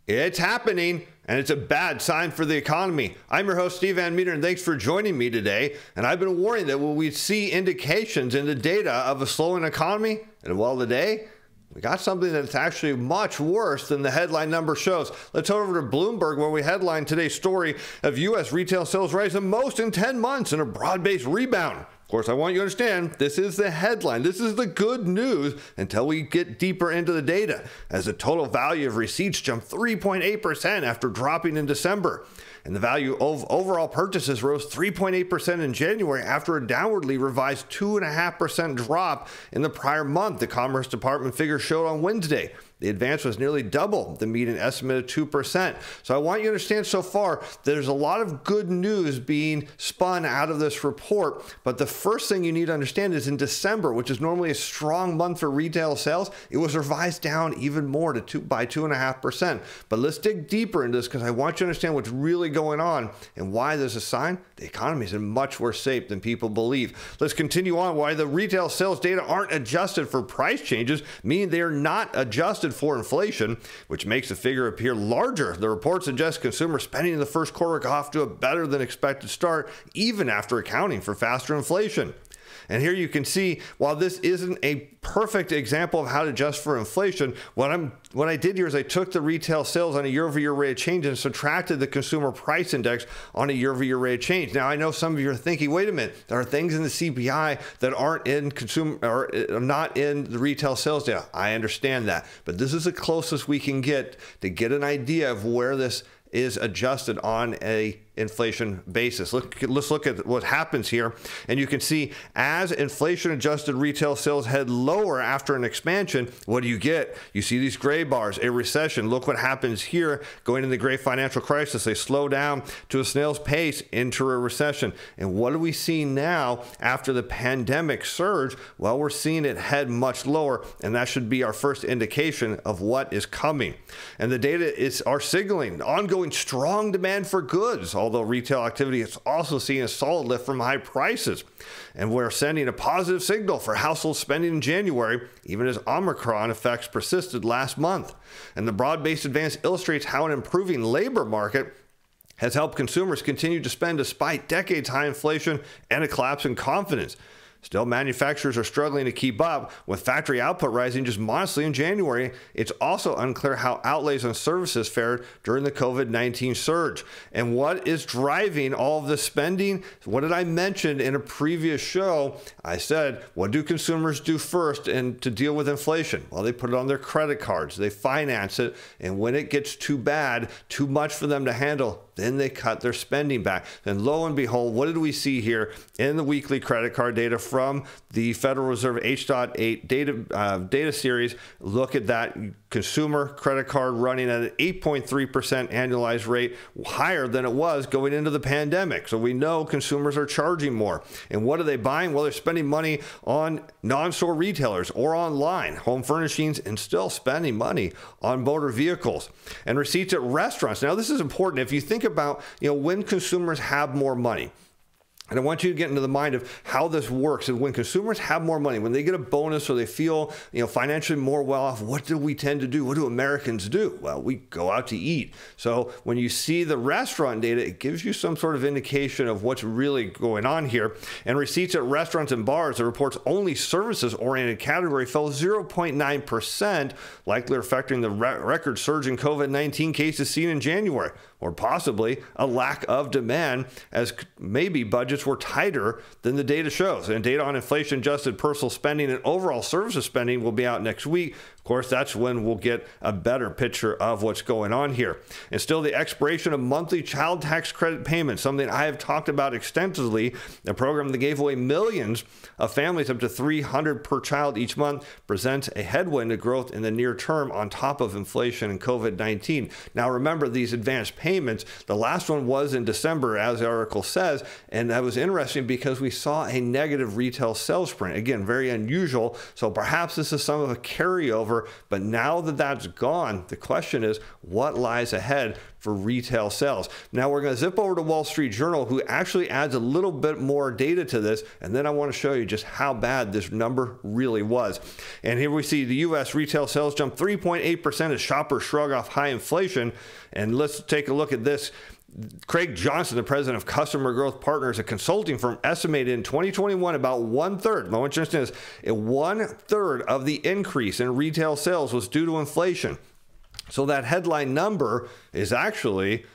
It's happening, and it's a bad sign for the economy. I'm your host, Steven Van Metre, and thanks for joining me today. And I've been warning that when we see indications in the data of a slowing economy, and well, today, we got something that's actually much worse than the headline number shows. Let's head over to Bloomberg, where we headline today's story of U.S. retail sales rise the most in 10 months in a broad-based rebound. Of course, I want you to understand, this is the headline. This is the good news until we get deeper into the data, as the total value of receipts jumped 3.8% after dropping in December. And the value of overall purchases rose 3.8% in January after a downwardly revised 2.5% drop in the prior month, the Commerce Department figure showed on Wednesday. The advance was nearly double the median estimate of 2%. So I want you to understand so far, there's a lot of good news being spun out of this report. But the first thing you need to understand is in December, which is normally a strong month for retail sales, it was revised down even more by 2.5%. But let's dig deeper into this because I want you to understand what's really going on and why there's a sign the economy is in much worse shape than people believe. Let's continue on why the retail sales data aren't adjusted for price changes, meaning they are not adjusted for inflation, which makes the figure appear larger. The report suggests consumer spending in the first quarter got off to a better than expected start, even after accounting for faster inflation. And here you can see, while this isn't a perfect example of how to adjust for inflation, what I did here is I took the retail sales on a year-over-year rate of change and subtracted the consumer price index on a year-over-year rate of change. Now, I know some of you are thinking, wait a minute, there are things in the CPI that aren't in consumer or not in the retail sales data. I understand that, but this is the closest we can get to get an idea of where this is adjusted on a inflation basis. Let's look at what happens here. And you can see as inflation adjusted retail sales head lower after an expansion, what do you get? You see these gray bars, a recession. Look what happens here going into the great financial crisis. They slow down to a snail's pace into a recession. And what do we see now after the pandemic surge? Well, we're seeing it head much lower, and that should be our first indication of what is coming. And the data are signaling ongoing strong demand for goods, although retail activity is also seeing a solid lift from high prices. And we're sending a positive signal for household spending in January, even as Omicron effects persisted last month. And the broad-based advance illustrates how an improving labor market has helped consumers continue to spend despite decades-high inflation and a collapse in confidence. Still, manufacturers are struggling to keep up, with factory output rising just modestly in January. It's also unclear how outlays on services fared during the COVID-19 surge. And what is driving all of this spending? What did I mention in a previous show? I said, what do consumers do first and to deal with inflation? Well, they put it on their credit cards, they finance it, and when it gets too bad, too much for them to handle, then they cut their spending back. And lo and behold, what did we see here in the weekly credit card data from the Federal Reserve H.8 data series? Look at that consumer credit card running at an 8.3% annualized rate, higher than it was going into the pandemic. So we know consumers are charging more. And what are they buying? Well, they're spending money on non-store retailers or online, home furnishings, and still spending money on motor vehicles. And receipts at restaurants. Now, this is important. If you think about, when consumers have more money, and I want you to get into the mind of how this works. And when consumers have more money, when they get a bonus or they feel, financially more well off, what do we tend to do? What do Americans do? Well, we go out to eat. So when you see the restaurant data, it gives you some sort of indication of what's really going on here. And receipts at restaurants and bars, the report's only services-oriented category fell 0.9%, likely reflecting the record surge in COVID-19 cases seen in January, or possibly a lack of demand, as maybe budgets were tighter than the data shows. And data on inflation-adjusted personal spending and overall services spending will be out next week. Of course, that's when we'll get a better picture of what's going on here. And still, the expiration of monthly child tax credit payments, something I have talked about extensively, a program that gave away millions of families up to $300 per child each month, presents a headwind to growth in the near term on top of inflation and COVID-19. Now, remember these advanced payments. The last one was in December, as the article says, and that was interesting because we saw a negative retail sales print. Again, very unusual. So perhaps this is some of a carryover over. But now that that's gone, the question is, what lies ahead for retail sales? Now we're going to zip over to Wall Street Journal, who actually adds a little bit more data to this, and then I want to show you just how bad this number really was. And here we see the U.S. retail sales jump 3.8% as shoppers shrug off high inflation. And let's take a look at this. Craig Johnson, the president of Customer Growth Partners, a consulting firm, estimated in 2021 about 1/3. Now, what's interesting is 1/3 of the increase in retail sales was due to inflation. So that headline number is actually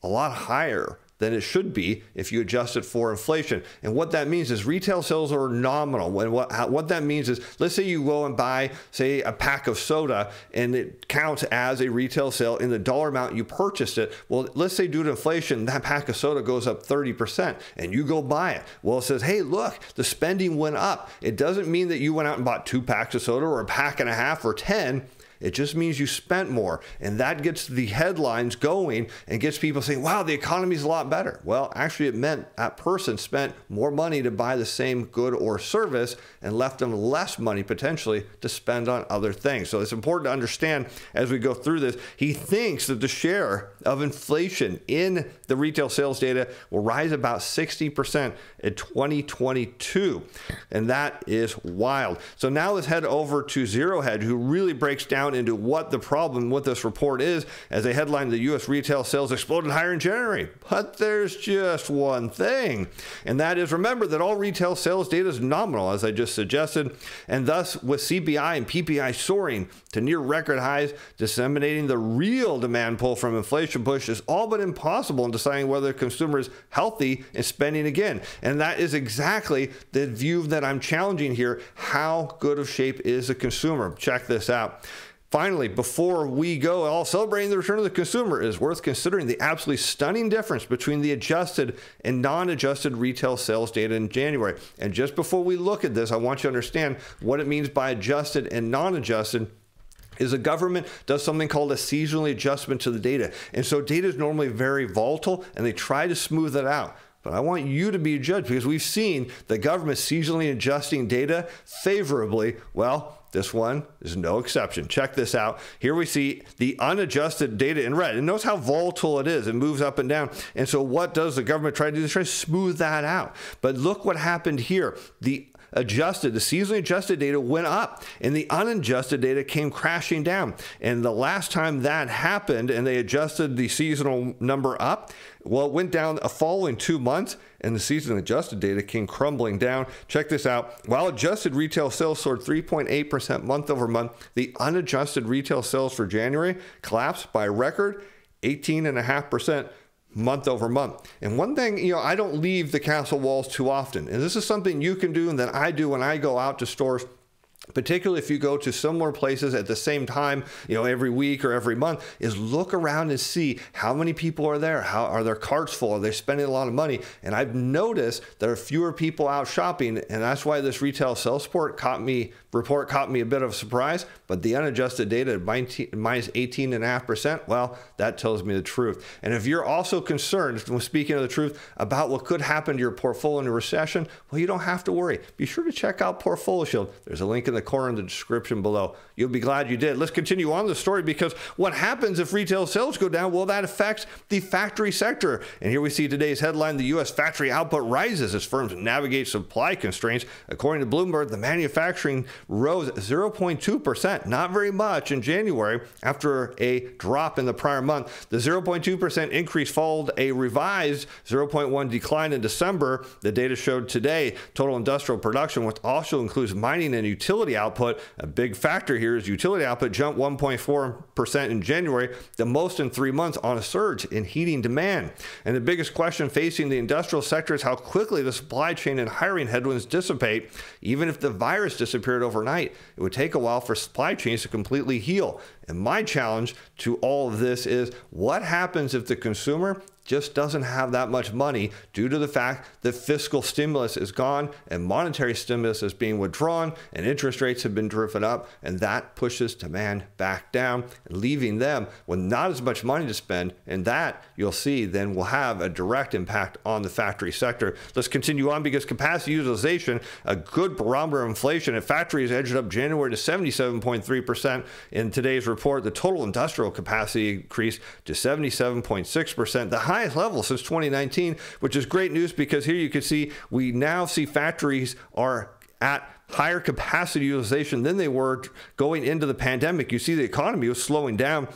a lot higher than it should be if you adjust it for inflation. And what that means is retail sales are nominal. And what that means is, let's say you go and buy, say, a pack of soda, and it counts as a retail sale in the dollar amount you purchased it. Well, let's say due to inflation, that pack of soda goes up 30%, and you go buy it. Well, it says, hey, look, the spending went up. It doesn't mean that you went out and bought 2 packs of soda or a pack and a half or 10. It just means you spent more, and that gets the headlines going and gets people saying, wow, the economy's a lot better. Well, actually, it meant that person spent more money to buy the same good or service and left them less money potentially to spend on other things. So it's important to understand as we go through this. He thinks that the share of inflation in the retail sales data will rise about 60% in 2022, and that is wild. So now let's head over to Zero Hedge, who really breaks down into what the problem with this report is. As a headline, the U.S. retail sales exploded higher in January. But there's just one thing, and that is, remember that all retail sales data is nominal, as I just suggested, and thus with CPI and PPI soaring to near record highs, disseminating the real demand pull from inflation push is all but impossible in deciding whether the consumer is healthy and spending again. And that is exactly the view that I'm challenging here. How good of shape is the consumer? Check this out. Finally, before we go all celebrating the return of the consumer, it is worth considering the absolutely stunning difference between the adjusted and non-adjusted retail sales data in January. And just before we look at this, I want you to understand what it means by adjusted and non-adjusted. Is the government does something called a seasonal adjustment to the data. And so data is normally very volatile, and they try to smooth it out. But I want you to be a judge, because we've seen the government seasonally adjusting data favorably. Well, this one is no exception. Check this out. Here we see the unadjusted data in red. And notice how volatile it is. It moves up and down. And so what does the government try to do? They try to smooth that out. But look what happened here. The seasonally adjusted data went up, and the unadjusted data came crashing down. And the last time that happened and they adjusted the seasonal number up, well, it went down a following 2 months, and the seasonally adjusted data came crumbling down. Check this out. While adjusted retail sales soared 3.8% month over month, the unadjusted retail sales for January collapsed by a record 18.5%. month over month. And one thing, I don't leave the castle walls too often. And this is something you can do and that I do when I go out to stores, particularly if you go to similar places at the same time, every week or every month, is look around and see how many people are there. How are their carts full? Are they spending a lot of money? And I've noticed there are fewer people out shopping, and that's why this retail sales report caught me a bit of a surprise. But the unadjusted data at minus 18.5%, well, that tells me the truth. And if you're also concerned, when speaking of the truth, about what could happen to your portfolio in a recession, well, you don't have to worry. Be sure to check out Portfolio Shield. There's a link in the corner in the description below. You'll be glad you did. Let's continue on the story, because what happens if retail sales go down? Well, that affects the factory sector. And here we see today's headline: the U.S. factory output rises as firms navigate supply constraints. According to Bloomberg, the manufacturing rose 0.2%, not very much, in January after a drop in the prior month. The 0.2% increase followed a revised 0.1% decline in December. The data showed today total industrial production, which also includes mining and utility output. A big factor here is utility output jumped 1.4% in January, the most in 3 months, on a surge in heating demand. And the biggest question facing the industrial sector is how quickly the supply chain and hiring headwinds dissipate. Even if the virus disappeared overnight, it would take a while for supply chains to completely heal. And my challenge to all of this is, what happens if the consumer just doesn't have that much money due to the fact that fiscal stimulus is gone and monetary stimulus is being withdrawn and interest rates have been driven up, and that pushes demand back down, leaving them with not as much money to spend, and that you'll see then will have a direct impact on the factory sector. Let's continue on, because capacity utilization, a good barometer of inflation at factories, edged up January to 77.3%. In today's report, the total industrial capacity increased to 77.6%, the highest level since 2019, which is great news, because here you can see we now see factories are at higher capacity utilization than they were going into the pandemic. You see the economy was slowing down,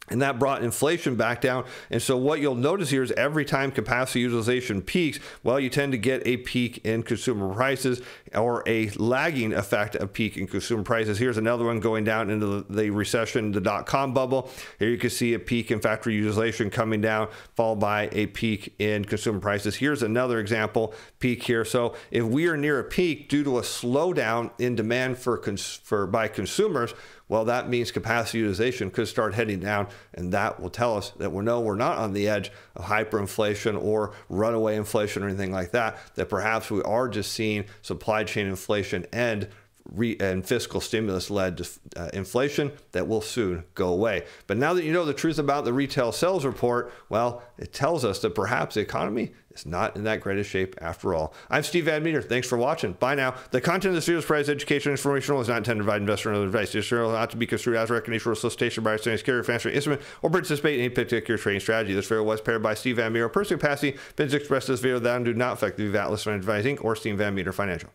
and that brought inflation back down. And so what you'll notice here is every time capacity utilization peaks, well, you tend to get a peak in consumer prices, or a lagging effect of peak in consumer prices. Here's another one going down into the recession, the dot-com bubble. Here you can see a peak in factory utilization coming down, followed by a peak in consumer prices. Here's another example, peak here. So if we are near a peak due to a slowdown in demand by consumers, well, that means capacity utilization could start heading down, and that will tell us that we're not on the edge of hyperinflation or runaway inflation or anything like that, that perhaps we are just seeing supply chain inflation and fiscal stimulus-led inflation that will soon go away. But now that you know the truth about the retail sales report, well, it tells us that perhaps the economy is not in that great a shape after all. I'm Steve Van Metre. Thanks for watching. Bye now. The content of this video is private education informational, is not intended to provide investor or other advice. This video is not to be construed as recognition or solicitation by a security financial instrument or participate in any particular trading strategy. This video was prepared by Steven Van Metre. Personal capacity, opinions expressed in this video that do not affect the VAT list of advising or Steven Van Metre Financial.